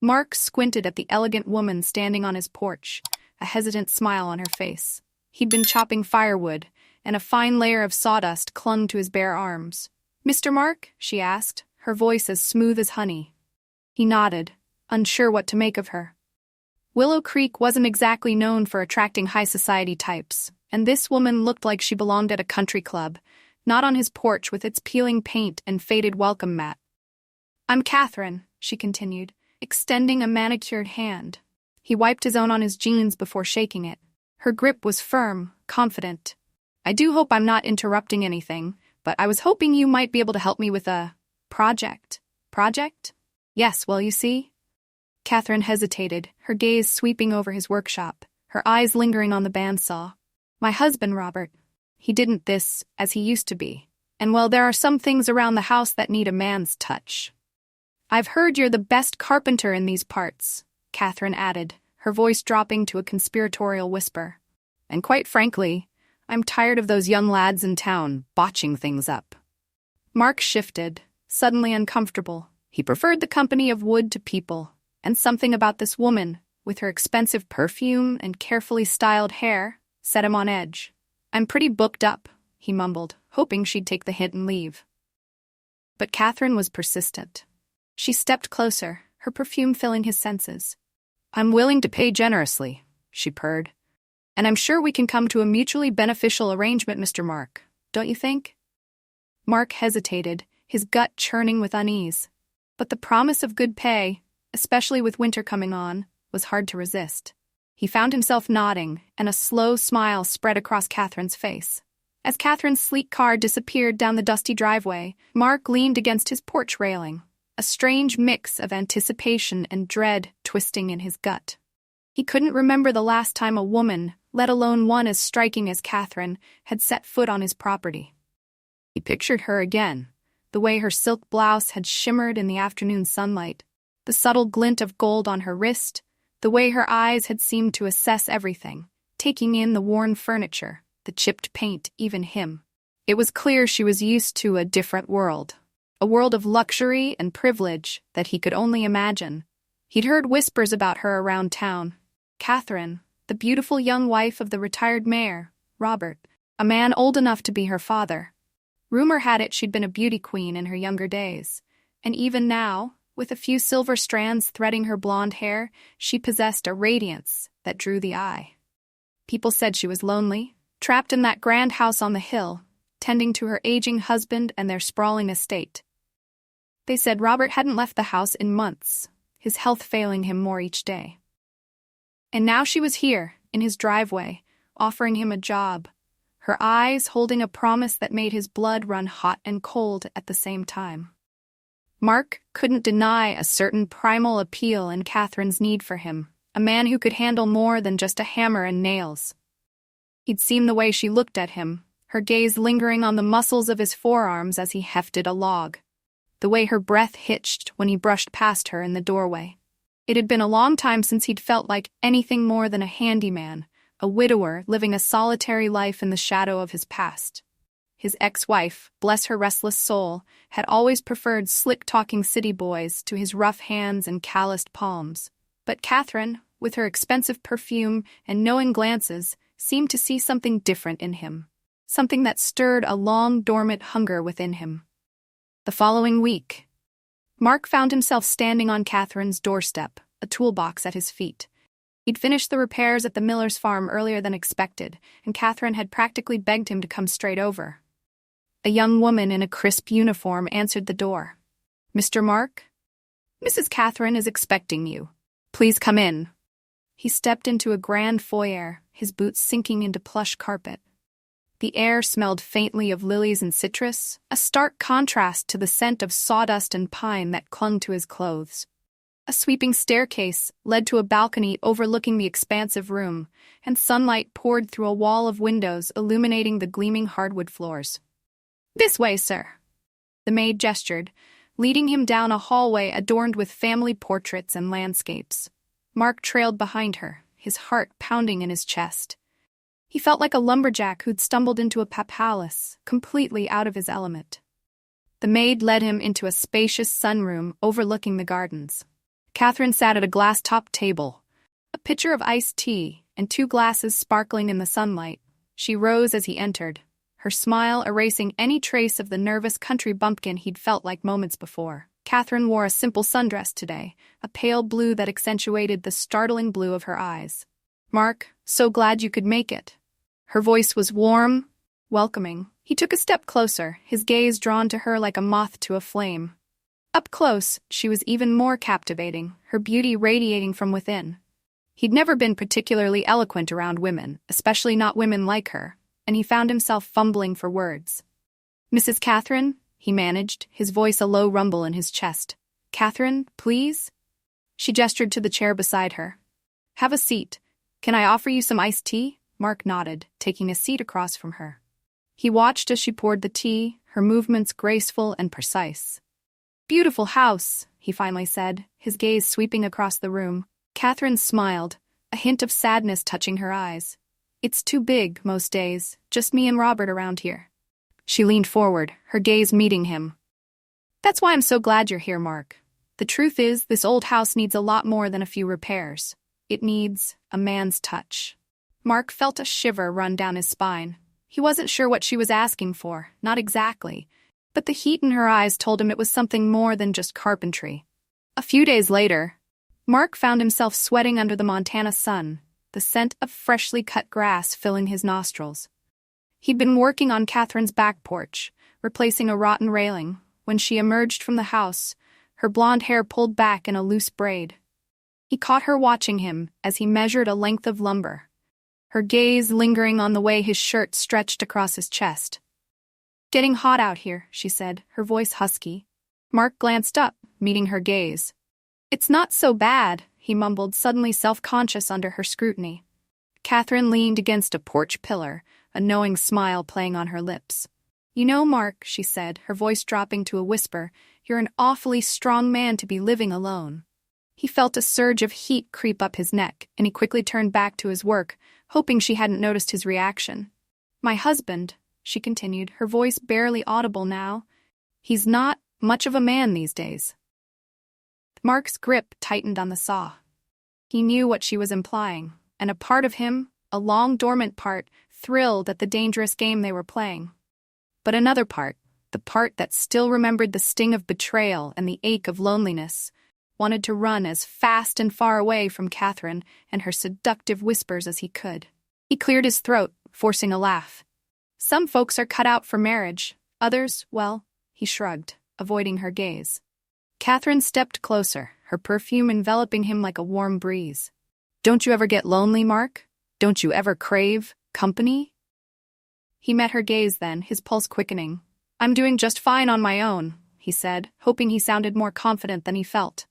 Mark squinted at the elegant woman standing on his porch, a hesitant smile on her face. He'd been chopping firewood, and a fine layer of sawdust clung to his bare arms. "Mr. Mark?" she asked, her voice as smooth as honey. He nodded, unsure what to make of her. Willow Creek wasn't exactly known for attracting high-society types, and this woman looked like she belonged at a country club, not on his porch with its peeling paint and faded welcome mat. "I'm Catherine," she continued, extending a manicured hand. He wiped his own on his jeans before shaking it. Her grip was firm, confident. "I do hope I'm not interrupting anything, but I was hoping you might be able to help me with a project." "Project?" "Yes, well, you see." Catherine hesitated, her gaze sweeping over his workshop, her eyes lingering on the bandsaw. "My husband, Robert. He didn't this as he used to be. And well, there are some things around the house that need a man's touch." "I've heard you're the best carpenter in these parts," Catherine added, her voice dropping to a conspiratorial whisper. "And quite frankly, I'm tired of those young lads in town botching things up." Mark shifted, suddenly uncomfortable. He preferred the company of wood to people, and something about this woman, with her expensive perfume and carefully styled hair, set him on edge. "I'm pretty booked up," he mumbled, hoping she'd take the hint and leave. But Catherine was persistent. She stepped closer, her perfume filling his senses. "I'm willing to pay generously," she purred. "And I'm sure we can come to a mutually beneficial arrangement, Mr. Mark, don't you think?" Mark hesitated, his gut churning with unease. But the promise of good pay, especially with winter coming on, was hard to resist. He found himself nodding, and a slow smile spread across Catherine's face. As Catherine's sleek car disappeared down the dusty driveway, Mark leaned against his porch railing, a strange mix of anticipation and dread twisting in his gut. He couldn't remember the last time a woman, let alone one as striking as Catherine, had set foot on his property. He pictured her again, the way her silk blouse had shimmered in the afternoon sunlight, the subtle glint of gold on her wrist, the way her eyes had seemed to assess everything, taking in the worn furniture, the chipped paint, even him. It was clear she was used to a different world, a world of luxury and privilege that he could only imagine. He'd heard whispers about her around town. Catherine, the beautiful young wife of the retired mayor, Robert, a man old enough to be her father. Rumor had it she'd been a beauty queen in her younger days, and even now, with a few silver strands threading her blonde hair, she possessed a radiance that drew the eye. People said she was lonely, trapped in that grand house on the hill, tending to her aging husband and their sprawling estate. They said Robert hadn't left the house in months, his health failing him more each day. And now she was here, in his driveway, offering him a job, her eyes holding a promise that made his blood run hot and cold at the same time. Mark couldn't deny a certain primal appeal in Catherine's need for him, a man who could handle more than just a hammer and nails. He'd seen the way she looked at him, her gaze lingering on the muscles of his forearms as he hefted a log, the way her breath hitched when he brushed past her in the doorway. It had been a long time since he'd felt like anything more than a handyman, a widower living a solitary life in the shadow of his past. His ex-wife, bless her restless soul, had always preferred slick-talking city boys to his rough hands and calloused palms. But Catherine, with her expensive perfume and knowing glances, seemed to see something different in him, something that stirred a long-dormant hunger within him. The following week, Mark found himself standing on Catherine's doorstep, a toolbox at his feet. He'd finished the repairs at the miller's farm earlier than expected, and Catherine had practically begged him to come straight over. A young woman in a crisp uniform answered the door. "Mr. Mark? Mrs. Catherine is expecting you. Please come in." He stepped into a grand foyer, his boots sinking into plush carpet. The air smelled faintly of lilies and citrus, a stark contrast to the scent of sawdust and pine that clung to his clothes. A sweeping staircase led to a balcony overlooking the expansive room, and sunlight poured through a wall of windows illuminating the gleaming hardwood floors. "This way, sir." The maid gestured, leading him down a hallway adorned with family portraits and landscapes. Mark trailed behind her, his heart pounding in his chest. He felt like a lumberjack who'd stumbled into a palace, completely out of his element. The maid led him into a spacious sunroom overlooking the gardens. Catherine sat at a glass-topped table, a pitcher of iced tea and 2 glasses sparkling in the sunlight. She rose as he entered, her smile erasing any trace of the nervous country bumpkin he'd felt like moments before. Catherine wore a simple sundress today, a pale blue that accentuated the startling blue of her eyes. "Mark, so glad you could make it." Her voice was warm, welcoming. He took a step closer, his gaze drawn to her like a moth to a flame. Up close, she was even more captivating, her beauty radiating from within. He'd never been particularly eloquent around women, especially not women like her, and he found himself fumbling for words. "Mrs. Catherine?" he managed, his voice a low rumble in his chest. "Catherine, please?" She gestured to the chair beside her. "Have a seat. Can I offer you some iced tea?" Mark nodded, taking a seat across from her. He watched as she poured the tea, her movements graceful and precise. "Beautiful house," he finally said, his gaze sweeping across the room. Catherine smiled, a hint of sadness touching her eyes. "It's too big, most days, just me and Robert around here." She leaned forward, her gaze meeting him. "That's why I'm so glad you're here, Mark. The truth is, this old house needs a lot more than a few repairs. It needs a man's touch." Mark felt a shiver run down his spine. He wasn't sure what she was asking for, not exactly, but the heat in her eyes told him it was something more than just carpentry. A few days later, Mark found himself sweating under the Montana sun, the scent of freshly cut grass filling his nostrils. He'd been working on Catherine's back porch, replacing a rotten railing, when she emerged from the house, her blonde hair pulled back in a loose braid. He caught her watching him as he measured a length of lumber, her gaze lingering on the way his shirt stretched across his chest. "Getting hot out here," she said, her voice husky. Mark glanced up, meeting her gaze. "It's not so bad," he mumbled, suddenly self-conscious under her scrutiny. Catherine leaned against a porch pillar, a knowing smile playing on her lips. "You know, Mark," she said, her voice dropping to a whisper, "you're an awfully strong man to be living alone." He felt a surge of heat creep up his neck, and he quickly turned back to his work, hoping she hadn't noticed his reaction. "My husband," she continued, her voice barely audible now, "he's not much of a man these days." Mark's grip tightened on the saw. He knew what she was implying, and a part of him, a long dormant part, thrilled at the dangerous game they were playing. But another part, the part that still remembered the sting of betrayal and the ache of loneliness, wanted to run as fast and far away from Catherine and her seductive whispers as he could. He cleared his throat, forcing a laugh. "Some folks are cut out for marriage, others, well," he shrugged, avoiding her gaze. Catherine stepped closer, her perfume enveloping him like a warm breeze. "Don't you ever get lonely, Mark? Don't you ever crave company?" He met her gaze then, his pulse quickening. "I'm doing just fine on my own," he said, hoping he sounded more confident than he felt.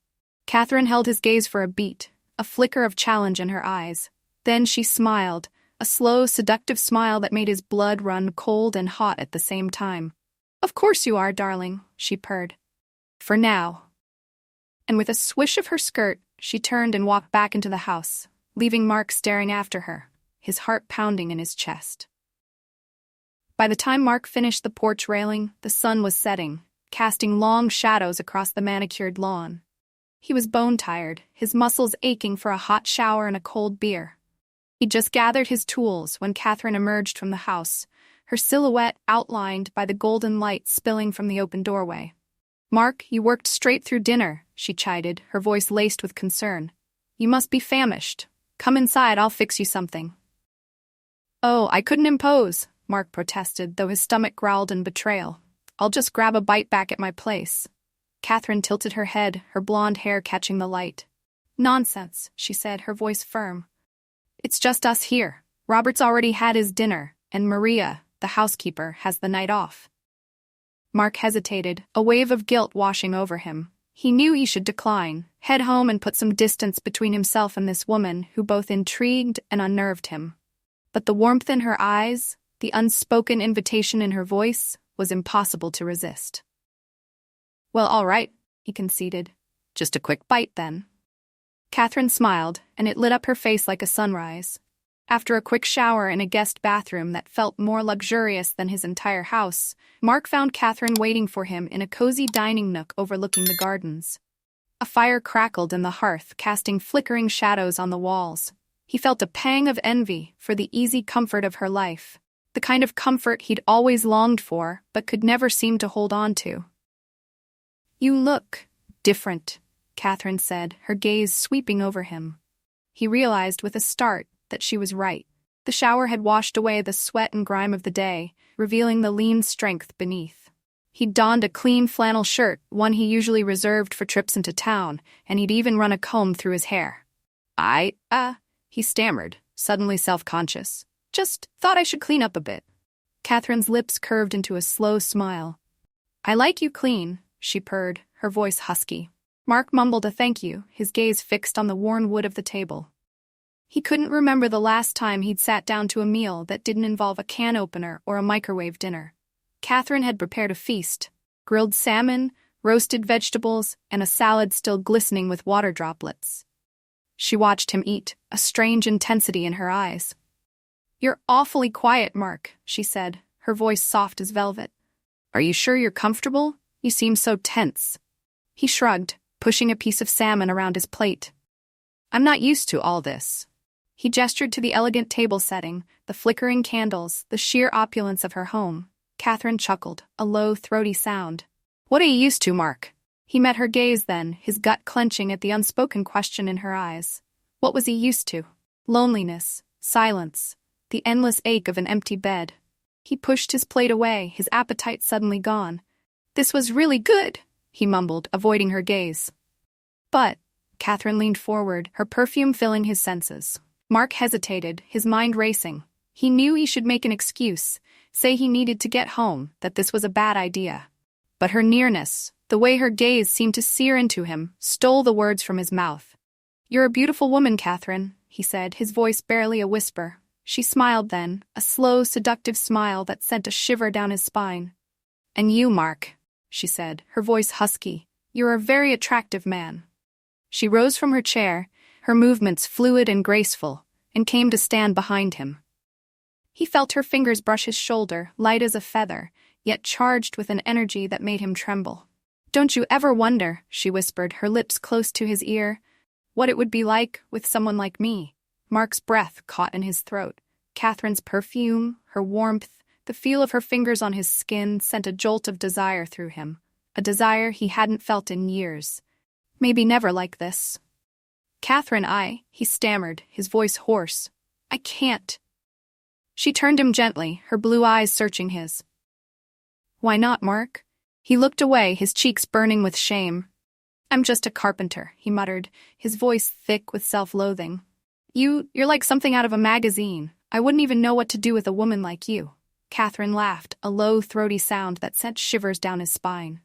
Catherine held his gaze for a beat, a flicker of challenge in her eyes. Then she smiled, a slow, seductive smile that made his blood run cold and hot at the same time. "Of course you are, darling," she purred. "For now." And with a swish of her skirt, she turned and walked back into the house, leaving Mark staring after her, his heart pounding in his chest. By the time Mark finished the porch railing, the sun was setting, casting long shadows across the manicured lawn. He was bone-tired, his muscles aching for a hot shower and a cold beer. He'd just gathered his tools when Catherine emerged from the house, her silhouette outlined by the golden light spilling from the open doorway. "Mark, you worked straight through dinner," she chided, her voice laced with concern. "You must be famished. Come inside, I'll fix you something." "Oh, I couldn't impose," Mark protested, though his stomach growled in betrayal. "I'll just grab a bite back at my place." Catherine tilted her head, her blonde hair catching the light. "Nonsense," she said, her voice firm. "It's just us here. Robert's already had his dinner, and Maria, the housekeeper, has the night off." Mark hesitated, a wave of guilt washing over him. He knew he should decline, head home and put some distance between himself and this woman who both intrigued and unnerved him. But the warmth in her eyes, the unspoken invitation in her voice, was impossible to resist. "Well, all right," he conceded. "Just a quick bite, then." Catherine smiled, and it lit up her face like a sunrise. After a quick shower in a guest bathroom that felt more luxurious than his entire house, Mark found Catherine waiting for him in a cozy dining nook overlooking the gardens. A fire crackled in the hearth, casting flickering shadows on the walls. He felt a pang of envy for the easy comfort of her life, the kind of comfort he'd always longed for but could never seem to hold on to. "You look different," Catherine said, her gaze sweeping over him. He realized with a start that she was right. The shower had washed away the sweat and grime of the day, revealing the lean strength beneath. He'd donned a clean flannel shirt, one he usually reserved for trips into town, and he'd even run a comb through his hair. He stammered, suddenly self-conscious. "Just thought I should clean up a bit." Catherine's lips curved into a slow smile. "I like you clean," she purred, her voice husky. Mark mumbled a thank you, his gaze fixed on the worn wood of the table. He couldn't remember the last time he'd sat down to a meal that didn't involve a can opener or a microwave dinner. Catherine had prepared a feast: grilled salmon, roasted vegetables, and a salad still glistening with water droplets. She watched him eat, a strange intensity in her eyes. "You're awfully quiet, Mark," she said, her voice soft as velvet. "Are you sure you're comfortable? You seem so tense." He shrugged, pushing a piece of salmon around his plate. "I'm not used to all this." He gestured to the elegant table setting, the flickering candles, the sheer opulence of her home. Catherine chuckled, a low, throaty sound. "What are you used to, Mark?" He met her gaze then, his gut clenching at the unspoken question in her eyes. What was he used to? Loneliness, silence, the endless ache of an empty bed. He pushed his plate away, his appetite suddenly gone. "This was really good," he mumbled, avoiding her gaze. "But," Catherine leaned forward, her perfume filling his senses. Mark hesitated, his mind racing. He knew he should make an excuse, say he needed to get home, that this was a bad idea. But her nearness, the way her gaze seemed to sear into him, stole the words from his mouth. "You're a beautiful woman, Catherine," he said, his voice barely a whisper. She smiled then, a slow, seductive smile that sent a shiver down his spine. "And you, Mark," she said, her voice husky, "you're a very attractive man." She rose from her chair, her movements fluid and graceful, and came to stand behind him. He felt her fingers brush his shoulder, light as a feather, yet charged with an energy that made him tremble. "Don't you ever wonder," she whispered, her lips close to his ear, "what it would be like with someone like me?" Mark's breath caught in his throat. Catherine's perfume, her warmth, the feel of her fingers on his skin sent a jolt of desire through him, a desire he hadn't felt in years. Maybe never like this. "Catherine, he stammered, his voice hoarse. "I can't." She turned him gently, her blue eyes searching his. "Why not, Mark?" He looked away, his cheeks burning with shame. "I'm just a carpenter," he muttered, his voice thick with self-loathing. You're like something out of a magazine. I wouldn't even know what to do with a woman like you." Catherine laughed, a low, throaty sound that sent shivers down his spine.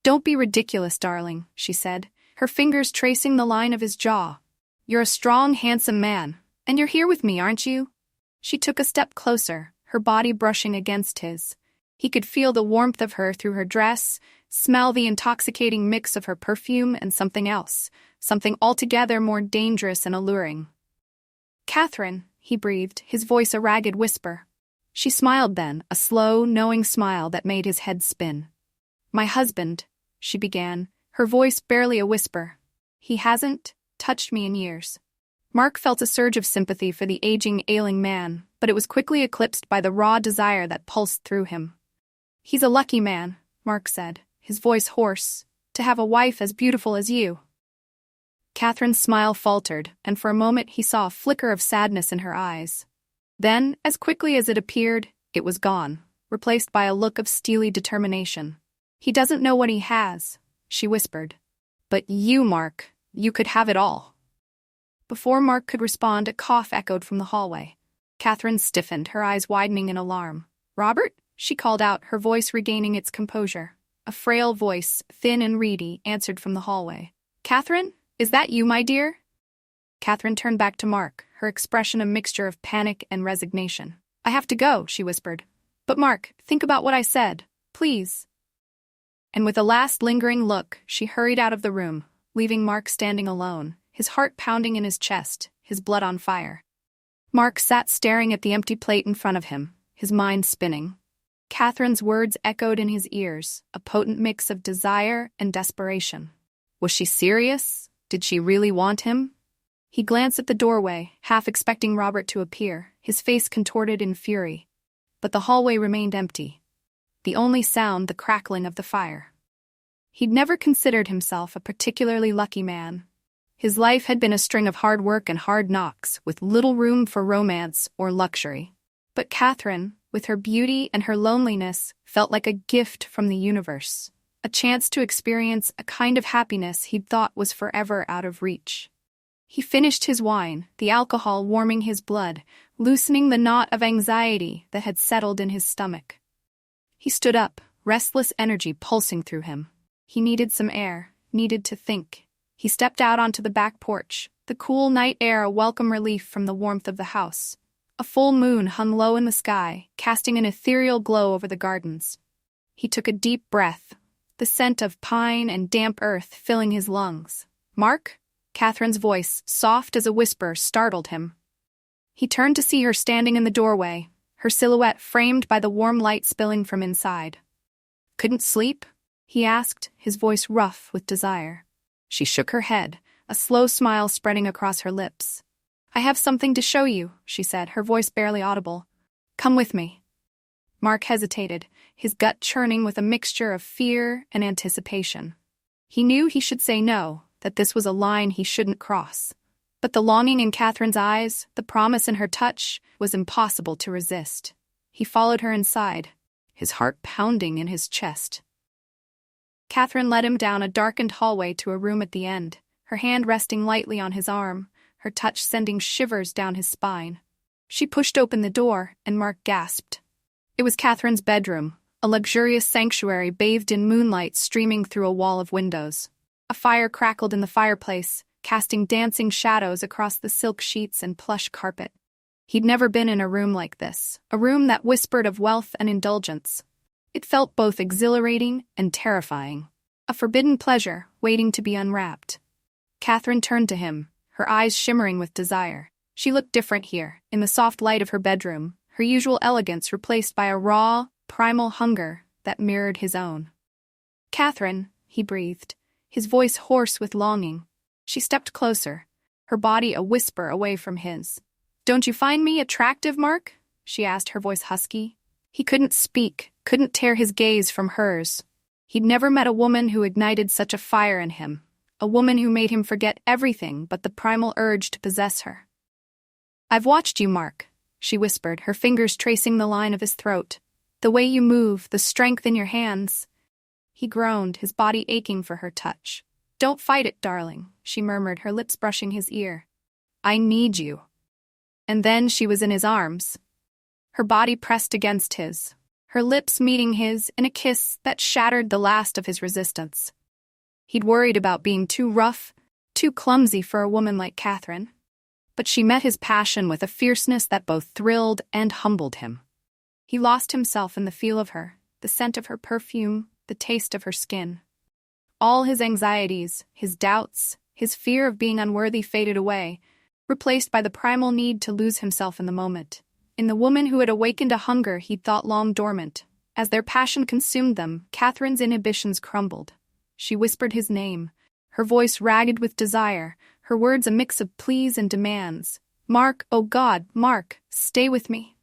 "Don't be ridiculous, darling," she said, her fingers tracing the line of his jaw. "You're a strong, handsome man, and you're here with me, aren't you?" She took a step closer, her body brushing against his. He could feel the warmth of her through her dress, smell the intoxicating mix of her perfume and something else, something altogether more dangerous and alluring. "Catherine," he breathed, his voice a ragged whisper. She smiled then, a slow, knowing smile that made his head spin. "My husband," she began, her voice barely a whisper. "He hasn't touched me in years." Mark felt a surge of sympathy for the aging, ailing man, but it was quickly eclipsed by the raw desire that pulsed through him. "He's a lucky man," Mark said, his voice hoarse, "to have a wife as beautiful as you." Catherine's smile faltered, and for a moment he saw a flicker of sadness in her eyes. Then, as quickly as it appeared, it was gone, replaced by a look of steely determination. "He doesn't know what he has," she whispered. "But you, Mark, you could have it all." Before Mark could respond, a cough echoed from the hallway. Catherine stiffened, her eyes widening in alarm. "Robert?" she called out, her voice regaining its composure. A frail voice, thin and reedy, answered from the hallway. "Catherine? Is that you, my dear?" Catherine turned back to Mark, her expression a mixture of panic and resignation. "I have to go," she whispered. "But Mark, think about what I said, please." And with a last lingering look, she hurried out of the room, leaving Mark standing alone, his heart pounding in his chest, his blood on fire. Mark sat staring at the empty plate in front of him, his mind spinning. Catherine's words echoed in his ears, a potent mix of desire and desperation. Was she serious? Did she really want him? He glanced at the doorway, half expecting Robert to appear, his face contorted in fury. But the hallway remained empty. The only sound the crackling of the fire. He'd never considered himself a particularly lucky man. His life had been a string of hard work and hard knocks, with little room for romance or luxury. But Catherine, with her beauty and her loneliness, felt like a gift from the universe, a chance to experience a kind of happiness he'd thought was forever out of reach. He finished his wine, the alcohol warming his blood, loosening the knot of anxiety that had settled in his stomach. He stood up, restless energy pulsing through him. He needed some air, needed to think. He stepped out onto the back porch, the cool night air a welcome relief from the warmth of the house. A full moon hung low in the sky, casting an ethereal glow over the gardens. He took a deep breath, the scent of pine and damp earth filling his lungs. "Mark?" Catherine's voice, soft as a whisper, startled him. He turned to see her standing in the doorway, her silhouette framed by the warm light spilling from inside. "Couldn't sleep?" he asked, his voice rough with desire. She shook her head, a slow smile spreading across her lips. "I have something to show you," she said, her voice barely audible. "Come with me." Mark hesitated, his gut churning with a mixture of fear and anticipation. He knew he should say no, that this was a line he shouldn't cross. But the longing in Catherine's eyes, the promise in her touch, was impossible to resist. He followed her inside, his heart pounding in his chest. Catherine led him down a darkened hallway to a room at the end, her hand resting lightly on his arm, her touch sending shivers down his spine. She pushed open the door, and Mark gasped. It was Catherine's bedroom, a luxurious sanctuary bathed in moonlight streaming through a wall of windows. A fire crackled in the fireplace, casting dancing shadows across the silk sheets and plush carpet. He'd never been in a room like this, a room that whispered of wealth and indulgence. It felt both exhilarating and terrifying, a forbidden pleasure waiting to be unwrapped. Catherine turned to him, her eyes shimmering with desire. She looked different here, in the soft light of her bedroom, her usual elegance replaced by a raw, primal hunger that mirrored his own. "Catherine," he breathed, his voice hoarse with longing. She stepped closer, her body a whisper away from his. "Don't you find me attractive, Mark?" she asked, her voice husky. He couldn't speak, couldn't tear his gaze from hers. He'd never met a woman who ignited such a fire in him, a woman who made him forget everything but the primal urge to possess her. "I've watched you, Mark," she whispered, her fingers tracing the line of his throat. "The way you move, the strength in your hands." He groaned, his body aching for her touch. "Don't fight it, darling," she murmured, her lips brushing his ear. "I need you." And then she was in his arms. Her body pressed against his, her lips meeting his in a kiss that shattered the last of his resistance. He'd worried about being too rough, too clumsy for a woman like Catherine. But she met his passion with a fierceness that both thrilled and humbled him. He lost himself in the feel of her, the scent of her perfume, the taste of her skin. All his anxieties, his doubts, his fear of being unworthy faded away, replaced by the primal need to lose himself in the moment, in the woman who had awakened a hunger he'd thought long dormant. As their passion consumed them, Catherine's inhibitions crumbled. She whispered his name, her voice ragged with desire, her words a mix of pleas and demands. "Mark, oh God, Mark, stay with me."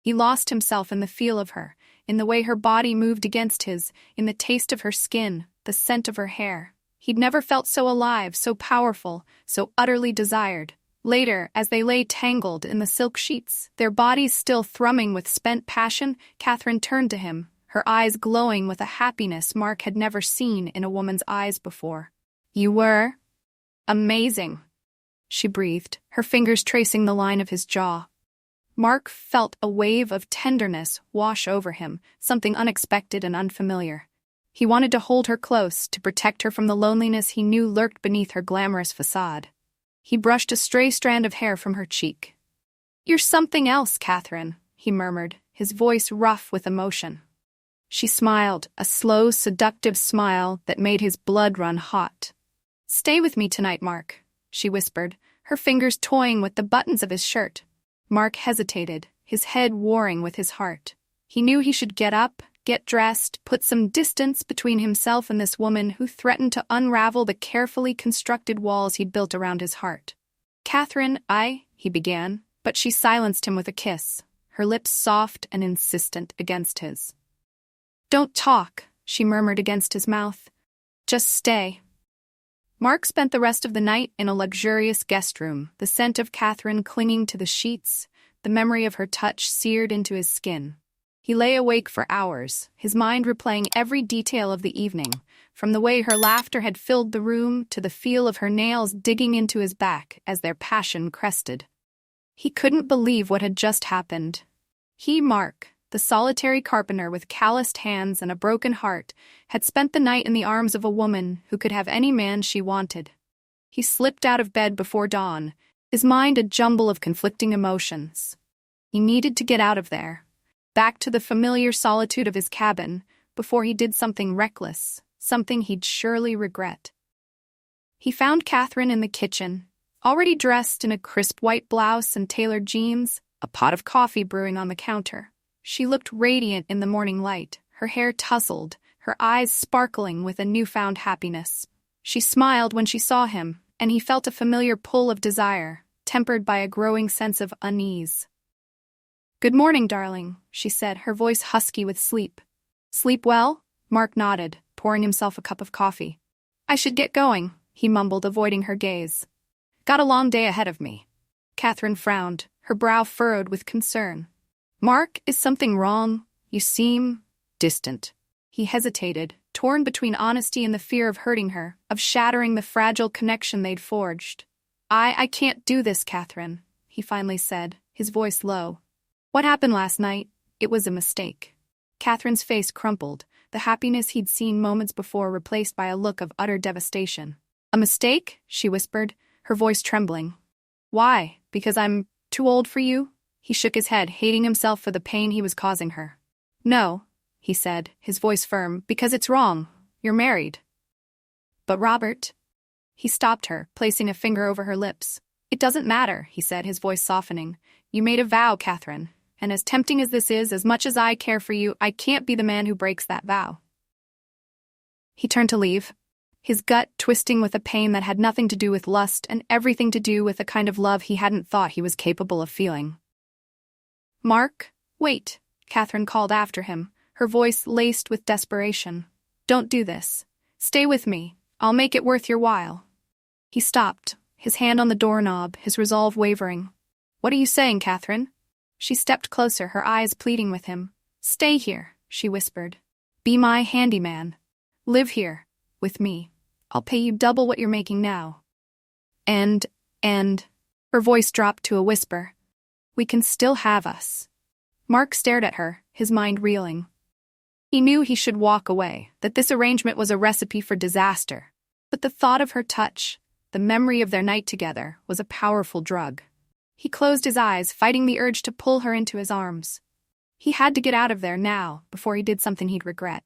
He lost himself in the feel of her, in the way her body moved against his, in the taste of her skin, the scent of her hair. He'd never felt so alive, so powerful, so utterly desired. Later, as they lay tangled in the silk sheets, their bodies still thrumming with spent passion, Catherine turned to him, her eyes glowing with a happiness Mark had never seen in a woman's eyes before. "You were amazing," she breathed, her fingers tracing the line of his jaw. Mark felt a wave of tenderness wash over him, something unexpected and unfamiliar. He wanted to hold her close, to protect her from the loneliness he knew lurked beneath her glamorous facade. He brushed a stray strand of hair from her cheek. "You're something else, Catherine," he murmured, his voice rough with emotion. She smiled, a slow, seductive smile that made his blood run hot. "Stay with me tonight, Mark," she whispered, her fingers toying with the buttons of his shirt. Mark hesitated, his head warring with his heart. He knew he should get up, get dressed, put some distance between himself and this woman who threatened to unravel the carefully constructed walls he'd built around his heart. "Catherine, he began, but she silenced him with a kiss, her lips soft and insistent against his. "Don't talk," she murmured against his mouth. "Just stay." Mark spent the rest of the night in a luxurious guest room, the scent of Catherine clinging to the sheets, the memory of her touch seared into his skin. He lay awake for hours, his mind replaying every detail of the evening, from the way her laughter had filled the room to the feel of her nails digging into his back as their passion crested. He couldn't believe what had just happened. He, Mark, the solitary carpenter with calloused hands and a broken heart, had spent the night in the arms of a woman who could have any man she wanted. He slipped out of bed before dawn, his mind a jumble of conflicting emotions. He needed to get out of there, back to the familiar solitude of his cabin, before he did something reckless, something he'd surely regret. He found Catherine in the kitchen, already dressed in a crisp white blouse and tailored jeans, a pot of coffee brewing on the counter. She looked radiant in the morning light, her hair tousled, her eyes sparkling with a newfound happiness. She smiled when she saw him, and he felt a familiar pull of desire, tempered by a growing sense of unease. "Good morning, darling," she said, her voice husky with sleep. "Sleep well?" Mark nodded, pouring himself a cup of coffee. "I should get going," he mumbled, avoiding her gaze. "Got a long day ahead of me." Catherine frowned, her brow furrowed with concern. "Mark, is something wrong? You seem distant." He hesitated, torn between honesty and the fear of hurting her, of shattering the fragile connection they'd forged. I can't do this, Catherine," he finally said, his voice low. "What happened last night? It was a mistake." Catherine's face crumpled, the happiness he'd seen moments before replaced by a look of utter devastation. "A mistake?" she whispered, her voice trembling. "Why? Because I'm too old for you?" He shook his head, hating himself for the pain he was causing her. "No," he said, his voice firm, "because it's wrong. You're married." "But Robert—" He stopped her, placing a finger over her lips. "It doesn't matter," he said, his voice softening. "You made a vow, Catherine, and as tempting as this is, as much as I care for you, I can't be the man who breaks that vow." He turned to leave, his gut twisting with a pain that had nothing to do with lust and everything to do with the kind of love he hadn't thought he was capable of feeling. "Mark, wait," Catherine called after him, her voice laced with desperation. "Don't do this. Stay with me. I'll make it worth your while." He stopped, his hand on the doorknob, his resolve wavering. "What are you saying, Catherine?" She stepped closer, her eyes pleading with him. "Stay here," she whispered. "Be my handyman. Live here, with me. I'll pay you double what you're making now. And, her voice dropped to a whisper, we can still have us." Mark stared at her, his mind reeling. He knew he should walk away, that this arrangement was a recipe for disaster. But the thought of her touch, the memory of their night together, was a powerful drug. He closed his eyes, fighting the urge to pull her into his arms. He had to get out of there now, before he did something he'd regret.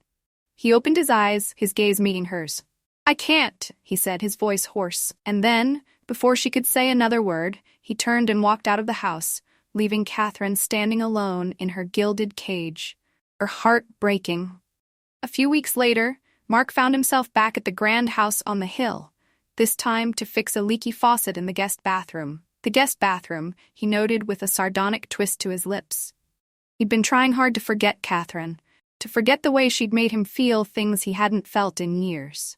He opened his eyes, his gaze meeting hers. "I can't," he said, his voice hoarse, and then, before she could say another word, he turned and walked out of the house, leaving Catherine standing alone in her gilded cage, her heart breaking. A few weeks later, Mark found himself back at the grand house on the hill, this time to fix a leaky faucet in the guest bathroom. The guest bathroom, he noted with a sardonic twist to his lips. He'd been trying hard to forget Catherine, to forget the way she'd made him feel things he hadn't felt in years.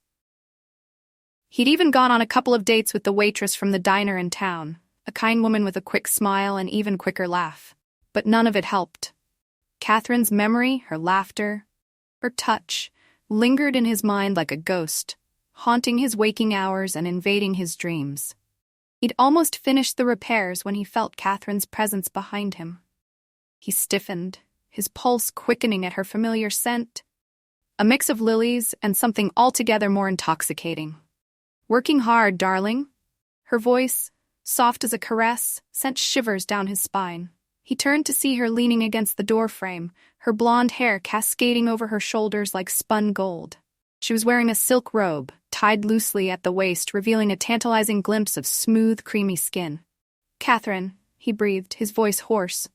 He'd even gone on a couple of dates with the waitress from the diner in town, a kind woman with a quick smile and even quicker laugh. But none of it helped. Catherine's memory, her laughter, her touch, lingered in his mind like a ghost, haunting his waking hours and invading his dreams. He'd almost finished the repairs when he felt Catherine's presence behind him. He stiffened, his pulse quickening at her familiar scent, a mix of lilies and something altogether more intoxicating. "Working hard, darling?" Her voice, soft as a caress, sent shivers down his spine. He turned to see her leaning against the doorframe, her blonde hair cascading over her shoulders like spun gold. She was wearing a silk robe, tied loosely at the waist, revealing a tantalizing glimpse of smooth, creamy skin. "Catherine," he breathed, his voice hoarse.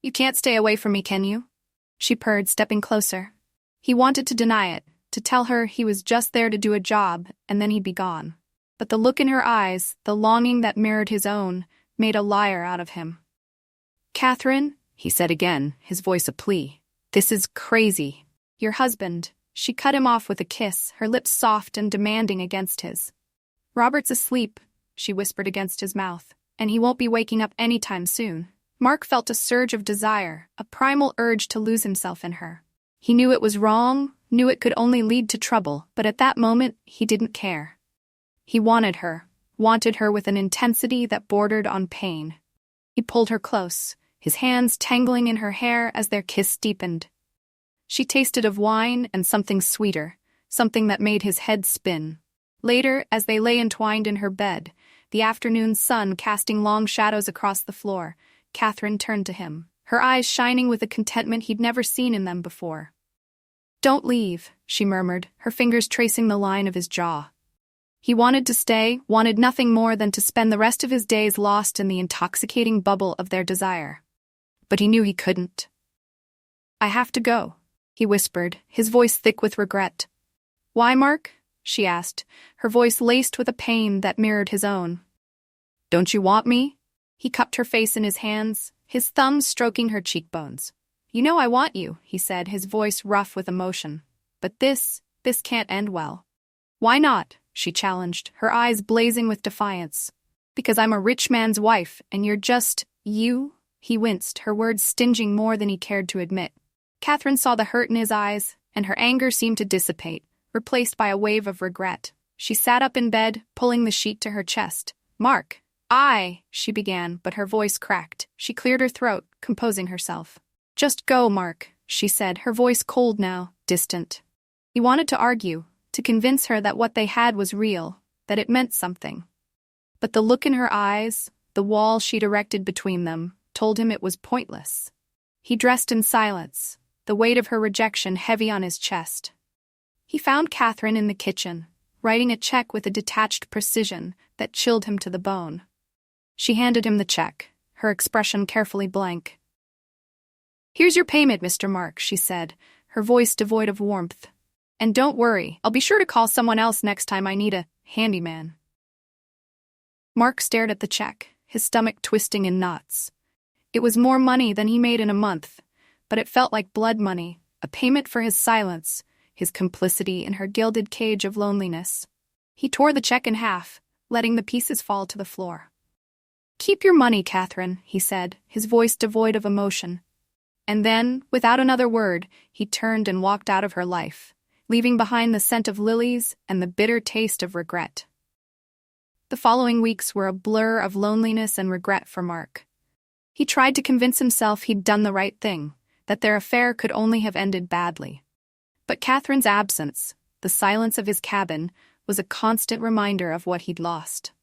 "You can't stay away from me, can you?" She purred, stepping closer. He wanted to deny it, to tell her he was just there to do a job, and then he'd be gone. But the look in her eyes, the longing that mirrored his own, made a liar out of him. "Catherine," he said again, his voice a plea. "This is crazy. Your husband." She cut him off with a kiss, her lips soft and demanding against his. "Robert's asleep," she whispered against his mouth, "and he won't be waking up anytime soon." Mark felt a surge of desire, a primal urge to lose himself in her. He knew it was wrong, knew it could only lead to trouble, but at that moment, he didn't care. He wanted her with an intensity that bordered on pain. He pulled her close, his hands tangling in her hair as their kiss deepened. She tasted of wine and something sweeter, something that made his head spin. Later, as they lay entwined in her bed, the afternoon sun casting long shadows across the floor, Catherine turned to him, her eyes shining with a contentment he'd never seen in them before. "Don't leave," she murmured, her fingers tracing the line of his jaw. He wanted to stay, wanted nothing more than to spend the rest of his days lost in the intoxicating bubble of their desire. But he knew he couldn't. "I have to go," he whispered, his voice thick with regret. "Why, Mark?" she asked, her voice laced with a pain that mirrored his own. "Don't you want me?" He cupped her face in his hands, his thumbs stroking her cheekbones. "You know I want you," he said, his voice rough with emotion. "But this can't end well." "Why not?" she challenged, her eyes blazing with defiance. "Because I'm a rich man's wife, and you're just you?" He winced, her words stinging more than he cared to admit. Catherine saw the hurt in his eyes, and her anger seemed to dissipate, replaced by a wave of regret. She sat up in bed, pulling the sheet to her chest. "Mark, she began, but her voice cracked. She cleared her throat, composing herself. "Just go, Mark," she said, her voice cold now, distant. He wanted to argue, to convince her that what they had was real, that it meant something. But the look in her eyes, the wall she'd erected between them, told him it was pointless. He dressed in silence, the weight of her rejection heavy on his chest. He found Catherine in the kitchen, writing a check with a detached precision that chilled him to the bone. She handed him the check, her expression carefully blank. "Here's your payment, Mr. Mark," she said, her voice devoid of warmth. "And don't worry, I'll be sure to call someone else next time I need a handyman." Mark stared at the check, his stomach twisting in knots. It was more money than he made in a month, but it felt like blood money, a payment for his silence, his complicity in her gilded cage of loneliness. He tore the check in half, letting the pieces fall to the floor. "Keep your money, Catherine," he said, his voice devoid of emotion. And then, without another word, he turned and walked out of her life, leaving behind the scent of lilies and the bitter taste of regret. The following weeks were a blur of loneliness and regret for Mark. He tried to convince himself he'd done the right thing, that their affair could only have ended badly. But Catherine's absence, the silence of his cabin, was a constant reminder of what he'd lost.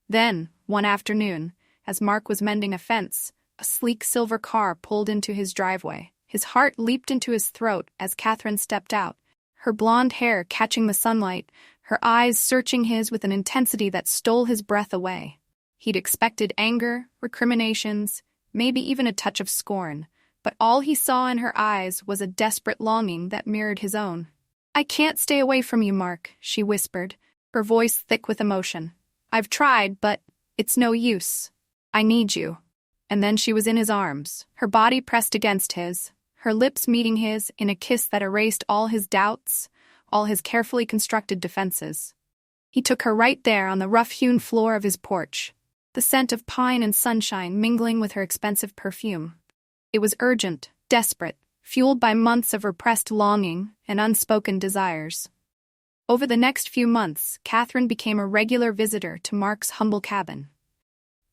Then, one afternoon, as Mark was mending a fence, a sleek silver car pulled into his driveway. His heart leaped into his throat as Catherine stepped out, her blonde hair catching the sunlight, her eyes searching his with an intensity that stole his breath away. He'd expected anger, recriminations, maybe even a touch of scorn, but all he saw in her eyes was a desperate longing that mirrored his own. "I can't stay away from you, Mark," she whispered, her voice thick with emotion. "I've tried, but it's no use. I need you." And then she was in his arms, her body pressed against his, her lips meeting his in a kiss that erased all his doubts, all his carefully constructed defenses. He took her right there on the rough-hewn floor of his porch, the scent of pine and sunshine mingling with her expensive perfume. It was urgent, desperate, fueled by months of repressed longing and unspoken desires. Over the next few months, Catherine became a regular visitor to Mark's humble cabin.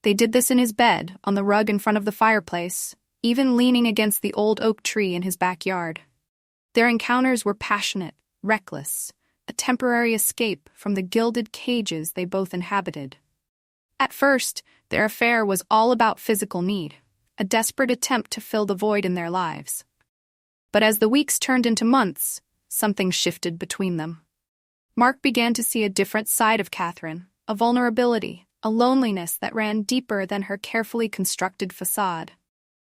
They did this in his bed, on the rug in front of the fireplace, even leaning against the old oak tree in his backyard. Their encounters were passionate, reckless, a temporary escape from the gilded cages they both inhabited. At first, their affair was all about physical need, a desperate attempt to fill the void in their lives. But as the weeks turned into months, something shifted between them. Mark began to see a different side of Catherine, a vulnerability, a loneliness that ran deeper than her carefully constructed facade.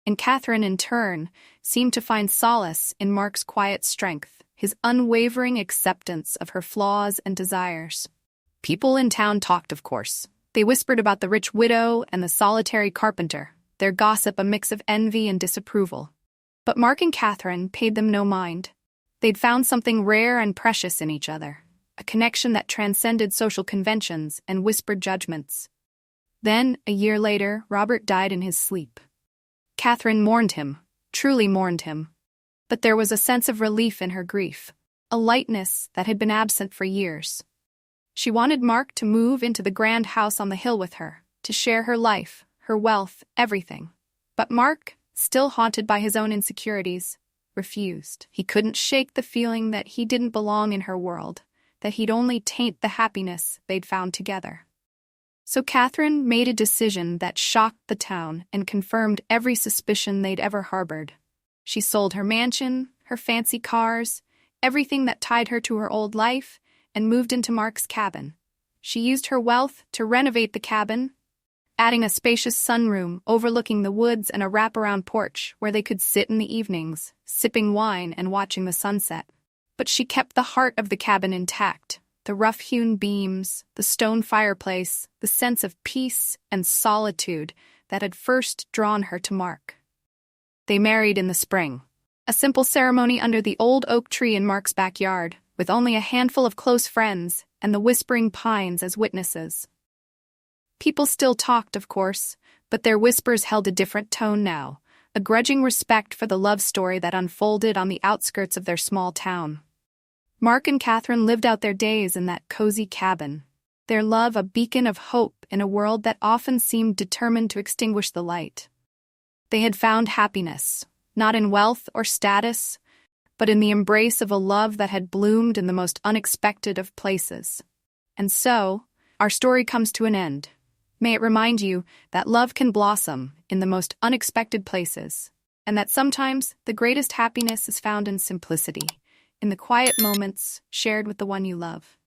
And Catherine, in turn, seemed to find solace in Mark's quiet strength, his unwavering acceptance of her flaws and desires. People in town talked, of course. They whispered about the rich widow and the solitary carpenter, their gossip a mix of envy and disapproval. But Mark and Catherine paid them no mind. They'd found something rare and precious in each other, a connection that transcended social conventions and whispered judgments. Then, a year later, Robert died in his sleep. Catherine mourned him, truly mourned him. But there was a sense of relief in her grief, a lightness that had been absent for years. She wanted Mark to move into the grand house on the hill with her, to share her life, her wealth, everything. But Mark, still haunted by his own insecurities, refused. He couldn't shake the feeling that he didn't belong in her world, that he'd only taint the happiness they'd found together. So Catherine made a decision that shocked the town and confirmed every suspicion they'd ever harbored. She sold her mansion, her fancy cars, everything that tied her to her old life, and moved into Mark's cabin. She used her wealth to renovate the cabin, adding a spacious sunroom overlooking the woods and a wraparound porch where they could sit in the evenings, sipping wine and watching the sunset. But she kept the heart of the cabin intact, the rough-hewn beams, the stone fireplace, the sense of peace and solitude that had first drawn her to Mark. They married in the spring, a simple ceremony under the old oak tree in Mark's backyard, with only a handful of close friends and the whispering pines as witnesses. People still talked, of course, but their whispers held a different tone now, a grudging respect for the love story that unfolded on the outskirts of their small town. Mark and Catherine lived out their days in that cozy cabin, their love a beacon of hope in a world that often seemed determined to extinguish the light. They had found happiness, not in wealth or status, but in the embrace of a love that had bloomed in the most unexpected of places. And so, our story comes to an end. May it remind you that love can blossom in the most unexpected places, and that sometimes the greatest happiness is found in simplicity, in the quiet moments shared with the one you love.